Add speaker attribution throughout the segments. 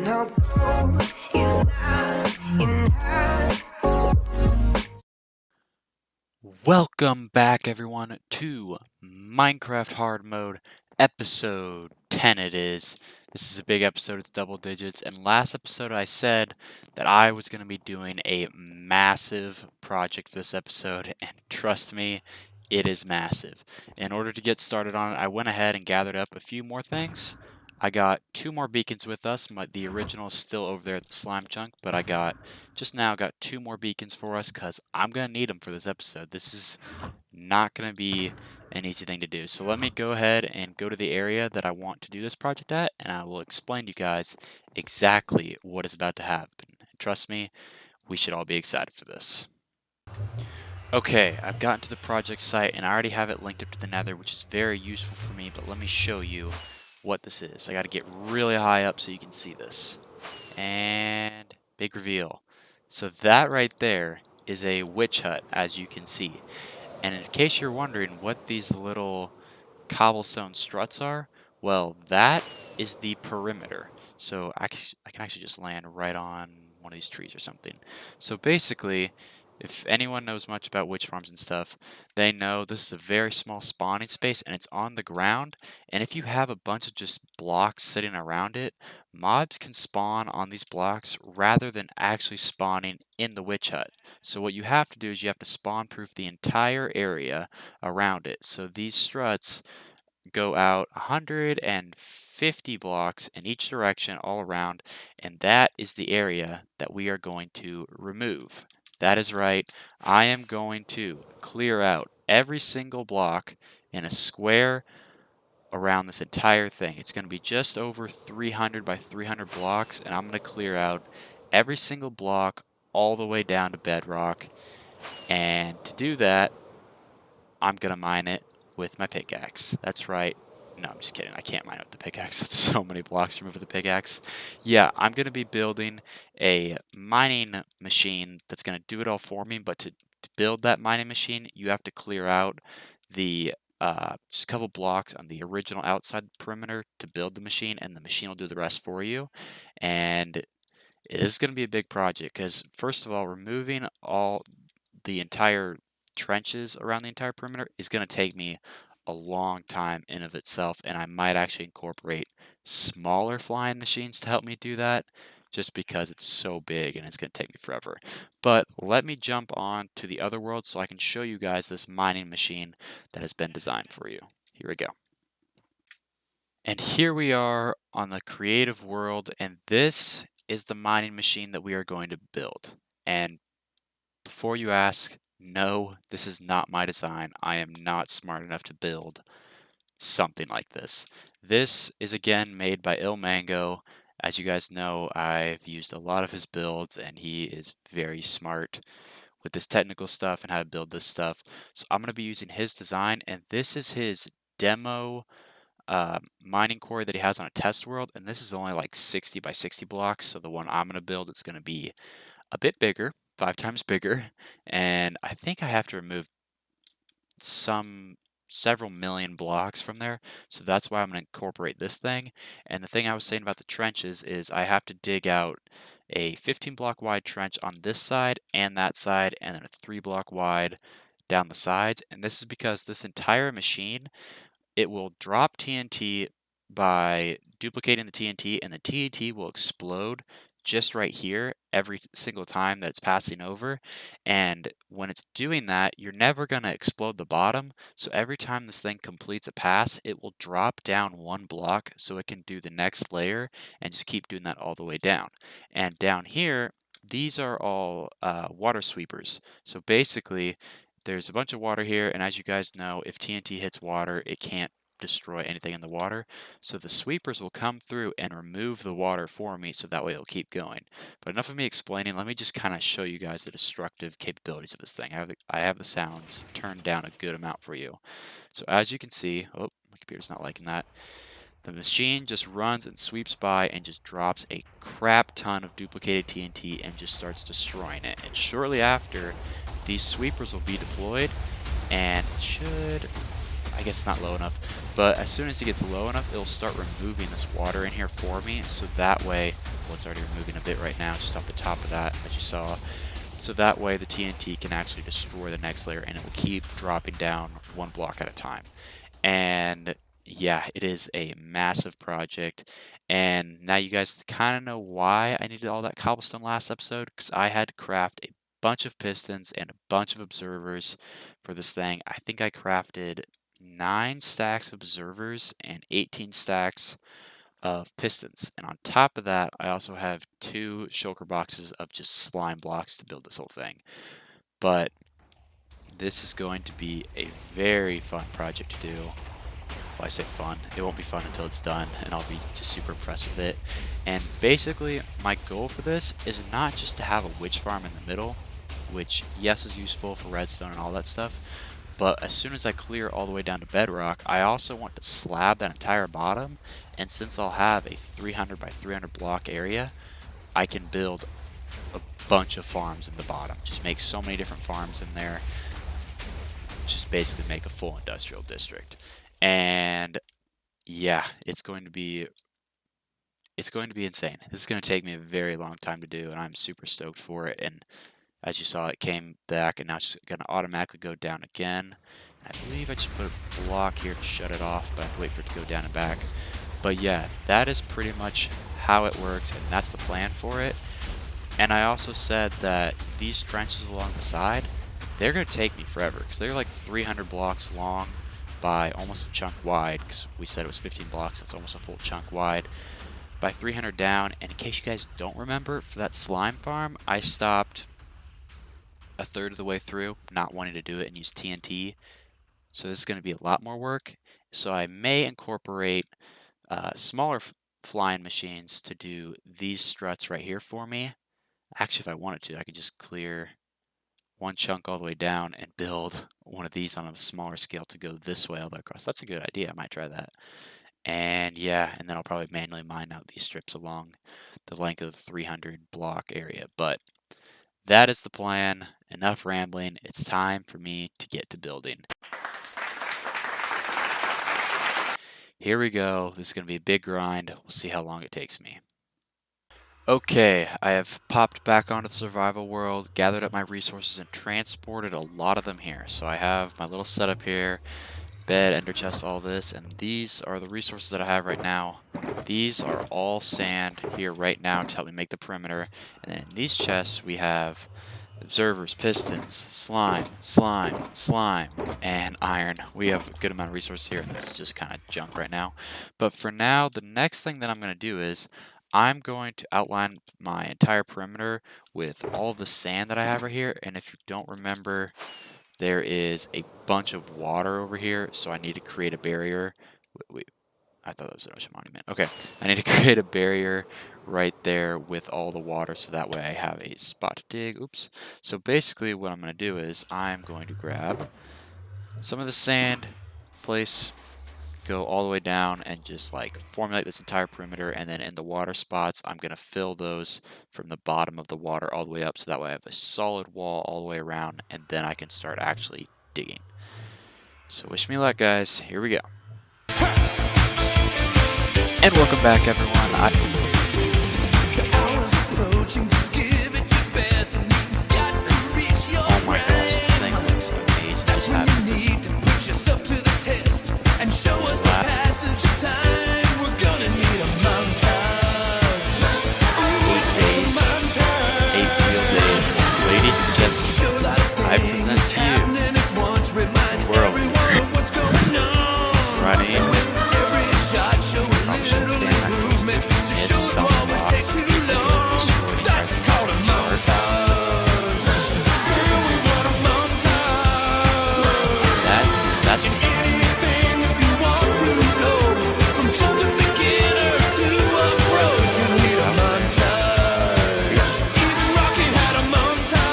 Speaker 1: no gold is not enough.
Speaker 2: Welcome back, everyone, to Minecraft Hard Mode, episode 10 it is. This is a big episode, it's double digits, and last episode I said that I was going to be doing a massive project this episode, and trust me, it is massive. In order to get started on it, I went ahead and gathered up a few more things. I got 2 more beacons with us. The original is still over there at the slime chunk, but I just now got 2 more beacons for us because I'm going to need them for this episode. This is not going to be an easy thing to do. So let me go ahead and go to the area that I want to do this project at, and I will explain to you guys exactly what is about to happen. Trust me, we should all be excited for this. Okay, I've gotten to the project site and I already have it linked up to the nether, which is very useful for me, but let me show you what this is. I got to get really high up so you can see this. And big reveal. So that right there is a witch hut, as you can see. And in case you're wondering what these little cobblestone struts are, well, that is the perimeter. So I can actually just land right on one of these trees or something. So basically, if anyone knows much about witch farms and stuff, they know this is a very small spawning space and it's on the ground. And if you have a bunch of just blocks sitting around it, mobs can spawn on these blocks rather than actually spawning in the witch hut. So what you have to do is you have to spawn proof the entire area around it. So these struts go out 150 blocks in each direction all around, and that is the area that we are going to remove. That is right, I am going to clear out every single block in a square around this entire thing. It's going to be just over 300 by 300 blocks, and I'm going to clear out every single block all the way down to bedrock. And to do that, I'm going to mine it with my pickaxe. That's right. No, I'm just kidding. I can't mine it with the pickaxe. It's so many blocks to remove with the pickaxe. Yeah, I'm going to be building a mining machine that's going to do it all for me. But to build that mining machine, you have to clear out the just a couple blocks on the original outside perimeter to build the machine, and the machine will do the rest for you. And it is going to be a big project because, first of all, removing all the entire trenches around the entire perimeter is going to take me a long time in of itself, and I might actually incorporate smaller flying machines to help me do that just because it's so big and it's going to take me forever. But let me jump on to the other world so I can show you guys this mining machine that has been designed for you. Here we go. And here we are on the creative world, and this is the mining machine that we are going to build. And before you ask, no, this is not my design. I am not smart enough to build something like this. This is again made by Mango. As you guys know, I've used a lot of his builds and he is very smart with this technical stuff and how to build this stuff. So I'm going to be using his design, and this is his demo mining quarry that he has on a test world, and this is only like 60 by 60 blocks. So the one I'm going to build is going to be a bit bigger, 5 times bigger, and I think I have to remove several million blocks from there, so that's why I'm going to incorporate this thing. And the thing I was saying about the trenches is I have to dig out a 15 block wide trench on this side and that side, and then a 3 block wide down the sides. And this is because this entire machine, it will drop TNT by duplicating the TNT, and the TNT will explode just right here every single time that it's passing over. And when it's doing that, you're never going to explode the bottom. So every time this thing completes a pass, it will drop down 1 block so it can do the next layer and just keep doing that all the way down. And down here, these are all water sweepers. So basically, there's a bunch of water here, and as you guys know, if TNT hits water, it can't destroy anything in the water. So the sweepers will come through and remove the water for me, so that way it'll keep going. But enough of me explaining, let me just kind of show you guys the destructive capabilities of this thing. I have the sounds turned down a good amount for you. So as you can see, oh, my computer's not liking that. The machine just runs and sweeps by and just drops a crap ton of duplicated TNT and just starts destroying it. And shortly after, these sweepers will be deployed and I guess it's not low enough, but as soon as it gets low enough, it'll start removing this water in here for me. So that way, well, it's already removing a bit right now, just off the top of that, as you saw. So that way the TNT can actually destroy the next layer, and it will keep dropping down one block at a time. And yeah, it is a massive project. And now you guys kind of know why I needed all that cobblestone last episode, because I had to craft a bunch of pistons and a bunch of observers for this thing. I think I crafted 9 stacks of observers and 18 stacks of pistons. And on top of that, I also have 2 shulker boxes of just slime blocks to build this whole thing. But this is going to be a very fun project to do. Well, I say fun. It won't be fun until it's done, and I'll be just super impressed with it. And basically, my goal for this is not just to have a witch farm in the middle, which, yes, is useful for redstone and all that stuff, but as soon as I clear all the way down to bedrock, I also want to slab that entire bottom, and since I'll have a 300 by 300 block area, I can build a bunch of farms in the bottom. Just make so many different farms in there. Just basically make a full industrial district. And yeah, it's going to be insane. This is going to take me a very long time to do, and I'm super stoked for it. And as you saw, it came back, and now it's just going to automatically go down again. I believe I just put a block here to shut it off, but I have to wait for it to go down and back. But yeah, that is pretty much how it works, and that's the plan for it. And I also said that these trenches along the side, they're going to take me forever, because they're like 300 blocks long by almost a chunk wide, because we said it was 15 blocks, so it's almost a full chunk wide, by 300 down. And in case you guys don't remember, for that slime farm, I stopped a third of the way through, not wanting to do it and use TNT. So this is going to be a lot more work. So I may incorporate smaller flying machines to do these struts right here for me. Actually, if I wanted to, I could just clear one chunk all the way down and build one of these on a smaller scale to go this way all the way across. That's a good idea. I might try that. And yeah, and then I'll probably manually mine out these strips along the length of the 300 block area. But that is the plan. Enough rambling. It's time for me to get to building. Here we go. This is going to be a big grind. We'll see how long it takes me. Okay, I have popped back onto the survival world, gathered up my resources, and transported a lot of them here. So I have my little setup here, bed, ender chest, all this, and these are the resources that I have right now. These are all sand here right now to help me make the perimeter. And then in these chests we have observers, pistons, slime, and iron. We have a good amount of resources here, and this is just kind of junk right now. But for now, the next thing that I'm going to do is I'm going to outline my entire perimeter with all of the sand that I have right here. And if you don't remember, there is a bunch of water over here, so I need to create a barrier. Wait, I thought that was an ocean monument. Okay, I need to create a barrier right there with all the water, so that way I have a spot to dig. Oops. So basically what I'm going to do is I'm going to grab some of the sand, place, go all the way down, and just like formulate this entire perimeter. And then in the water spots, I'm going to fill those from the bottom of the water all the way up, so that way I have a solid wall all the way around, and then I can start actually digging. So wish me luck, guys. Here we go. And welcome back, everyone. Oh my gosh, this thing looks amazing. Just having this 8 real days. Ladies and gentlemen, I present to you the world running. Probably shouldn't stand that close to miss some blocks.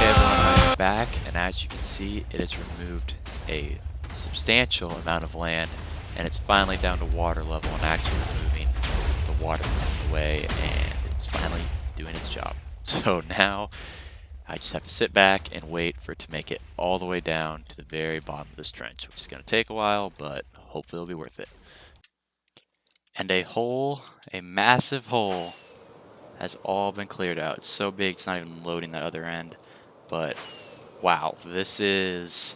Speaker 2: That's back, and as you can see, it has removed a substantial amount of land, and it's finally down to water level and actually removing the water that's in the way, and it's finally doing its job. So now I just have to sit back and wait for it to make it all the way down to the very bottom of this trench, which is going to take a while, but hopefully it'll be worth it. And a massive hole, has all been cleared out. It's so big, it's not even loading that other end. But wow, this is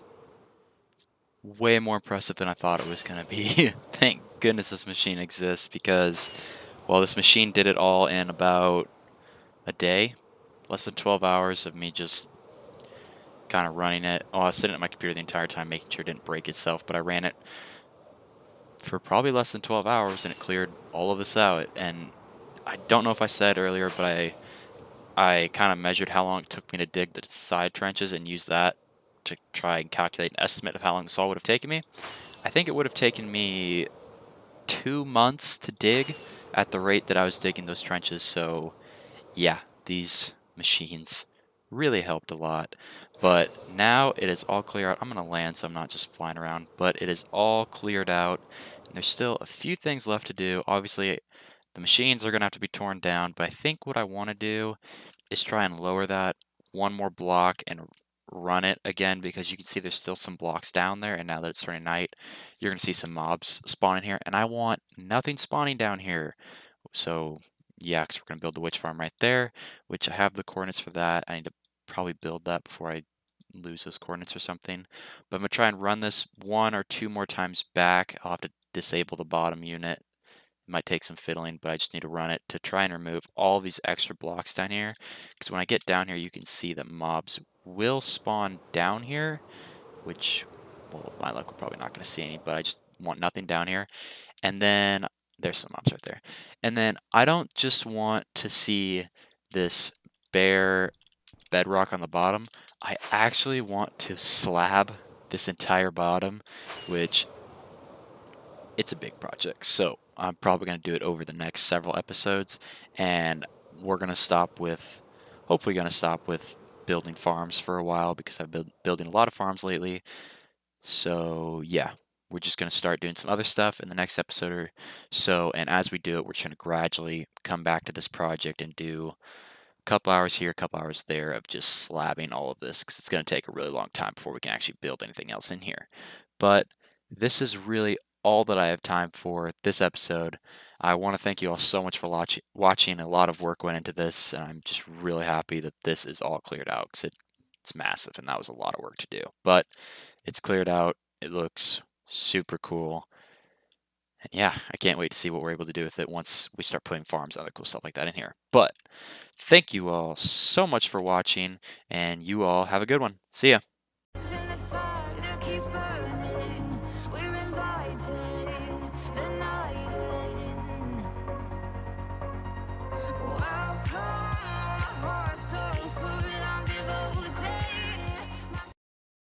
Speaker 2: way more impressive than I thought it was going to be. Thank goodness this machine exists, because, well, this machine did it all in about a day, less than 12 hours of me just kind of running it. Oh, I was sitting at my computer the entire time making sure it didn't break itself, but I ran it for probably less than 12 hours and it cleared all of this out. And I don't know if I said earlier, but I kind of measured how long it took me to dig the side trenches and used that to try and calculate an estimate of how long this all would have taken me. I think it would have taken me 2 months to dig at the rate that I was digging those trenches. So yeah, these machines really helped a lot. But now it is all clear out. I'm going to land so I'm not just flying around, but it is all cleared out. And there's still a few things left to do. Obviously, the machines are going to have to be torn down, but I think what I want to do is try and lower that one more block and run it again, because you can see there's still some blocks down there, and now that it's turning night, you're going to see some mobs spawning here, and I want nothing spawning down here. So yeah, because we're going to build the witch farm right there, which I have the coordinates for that. I need to probably build that before I lose those coordinates or something. But I'm going to try and run this 1 or 2 more times back. I'll have to disable the bottom unit. It might take some fiddling, but I just need to run it to try and remove all these extra blocks down here. Because when I get down here, you can see that mobs will spawn down here, which, well, with my luck, we're probably not going to see any, but I just want nothing down here. And then there's some mobs right there. And then I don't just want to see this bare bedrock on the bottom. I actually want to slab this entire bottom, which it's a big project. So I'm probably going to do it over the next several episodes. And we're going to stop with, hopefully going to stop with building farms for a while, because I've been building a lot of farms lately. So yeah, we're just going to start doing some other stuff in the next episode or so. And as we do it, we're trying to gradually come back to this project and do a couple hours here, a couple hours there of just slabbing all of this, because it's going to take a really long time before we can actually build anything else in here. But this is really all that I have time for this episode. I want to thank you all so much for watching. A lot of work went into this, and I'm just really happy that this is all cleared out, because it's massive, and that was a lot of work to do. But it's cleared out. It looks super cool. And yeah, I can't wait to see what we're able to do with it once we start putting farms and other cool stuff like that in here. But thank you all so much for watching, and you all have a good one. See ya.